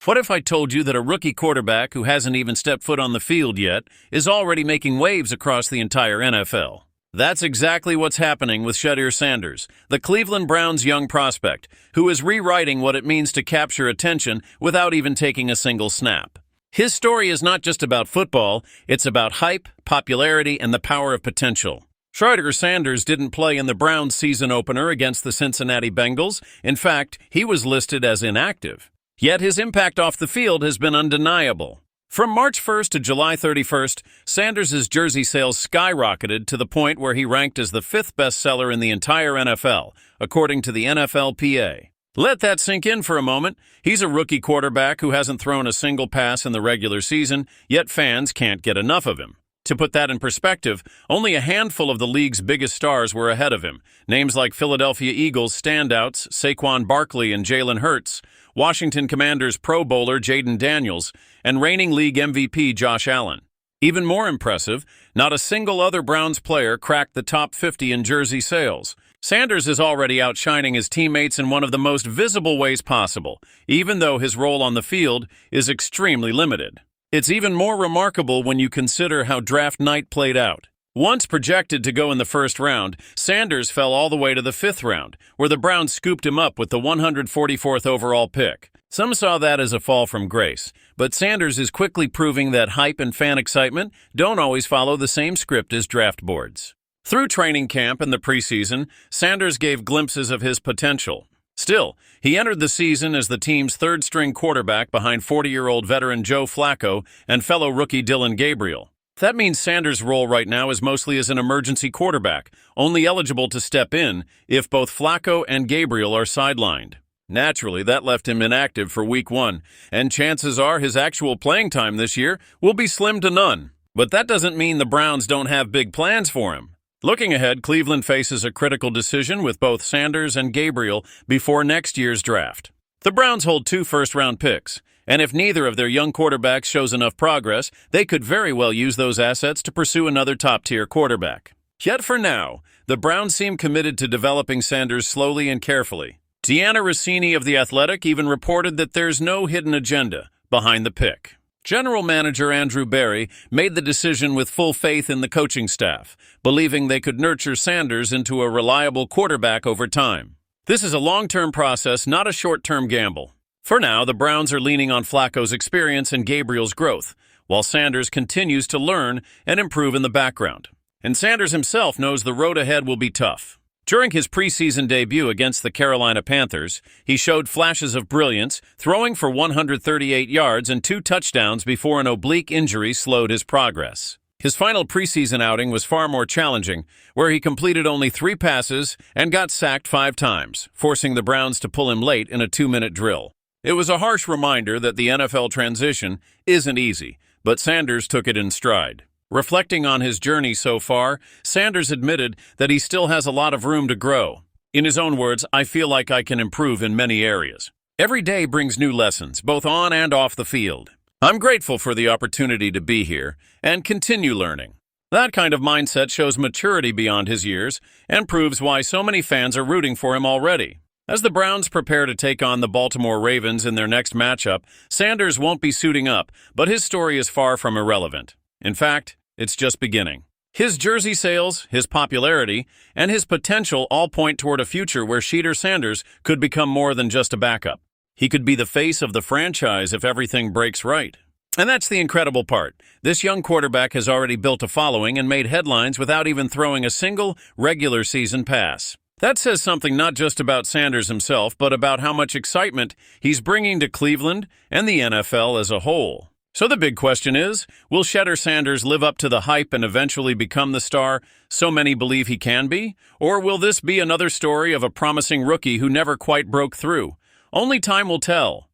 What if I told you that a rookie quarterback who hasn't even stepped foot on the field yet is already making waves across the entire NFL? That's exactly what's happening with Shedeur Sanders, the Cleveland Browns' young prospect, who is rewriting what it means to capture attention without even taking a single snap. His story is not just about football, it's about hype, popularity, and the power of potential. Shedeur Sanders didn't play in the Browns' season opener against the Cincinnati Bengals. In fact, he was listed as inactive. Yet his impact off the field has been undeniable. From March 1st to July 31st, Sanders' jersey sales skyrocketed to the point where he ranked as the 5th best seller in the entire NFL, according to the NFLPA. Let that sink in for a moment. He's a rookie quarterback who hasn't thrown a single pass in the regular season, yet fans can't get enough of him. To put that in perspective, only a handful of the league's biggest stars were ahead of him. Names like Philadelphia Eagles standouts Saquon Barkley and Jalen Hurts, Washington Commanders Pro Bowler Jaden Daniels, and reigning league MVP Josh Allen. Even more impressive, not a single other Browns player cracked the top 50 in jersey sales. Sanders is already outshining his teammates in one of the most visible ways possible, even though his role on the field is extremely limited. It's even more remarkable when you consider how draft night played out. Once projected to go in the first round, Sanders fell all the way to the 5th round, where the Browns scooped him up with the 144th overall pick. Some saw that as a fall from grace, but Sanders is quickly proving that hype and fan excitement don't always follow the same script as draft boards. Through training camp and the preseason, Sanders gave glimpses of his potential. Still, he entered the season as the team's third-string quarterback behind 40-year-old veteran Joe Flacco and fellow rookie Dillon Gabriel. That means Sanders' role right now is mostly as an emergency quarterback, only eligible to step in if both Flacco and Gabriel are sidelined. Naturally, that left him inactive for Week 1, and chances are his actual playing time this year will be slim to none. But that doesn't mean the Browns don't have big plans for him. Looking ahead, Cleveland faces a critical decision with both Sanders and Gabriel before next year's draft. The Browns hold 2 first-round picks, and if neither of their young quarterbacks shows enough progress, they could very well use those assets to pursue another top-tier quarterback. Yet for now, the Browns seem committed to developing Sanders slowly and carefully. Deanna Rossini of The Athletic even reported that there's no hidden agenda behind the pick. General Manager Andrew Berry made the decision with full faith in the coaching staff, believing they could nurture Sanders into a reliable quarterback over time. This is a long-term process, not a short-term gamble. For now, the Browns are leaning on Flacco's experience and Gabriel's growth, while Sanders continues to learn and improve in the background. And Sanders himself knows the road ahead will be tough. During his preseason debut against the Carolina Panthers, he showed flashes of brilliance, throwing for 138 yards and 2 touchdowns before an oblique injury slowed his progress. His final preseason outing was far more challenging, where he completed only 3 passes and got sacked 5 times, forcing the Browns to pull him late in a 2-minute drill. It was a harsh reminder that the NFL transition isn't easy, but Sanders took it in stride. Reflecting on his journey so far, Sanders admitted that he still has a lot of room to grow. In his own words, "I feel like I can improve in many areas. Every day brings new lessons, both on and off the field. I'm grateful for the opportunity to be here and continue learning." That kind of mindset shows maturity beyond his years and proves why so many fans are rooting for him already. As the Browns prepare to take on the Baltimore Ravens in their next matchup, Sanders won't be suiting up, but his story is far from irrelevant. In fact, it's just beginning. His jersey sales, his popularity, and his potential all point toward a future where Shedeur Sanders could become more than just a backup. He could be the face of the franchise if everything breaks right. And that's the incredible part. This young quarterback has already built a following and made headlines without even throwing a single regular season pass. That says something not just about Sanders himself, but about how much excitement he's bringing to Cleveland and the NFL as a whole. So the big question is, will Shedeur Sanders live up to the hype and eventually become the star so many believe he can be? Or will this be another story of a promising rookie who never quite broke through? Only time will tell.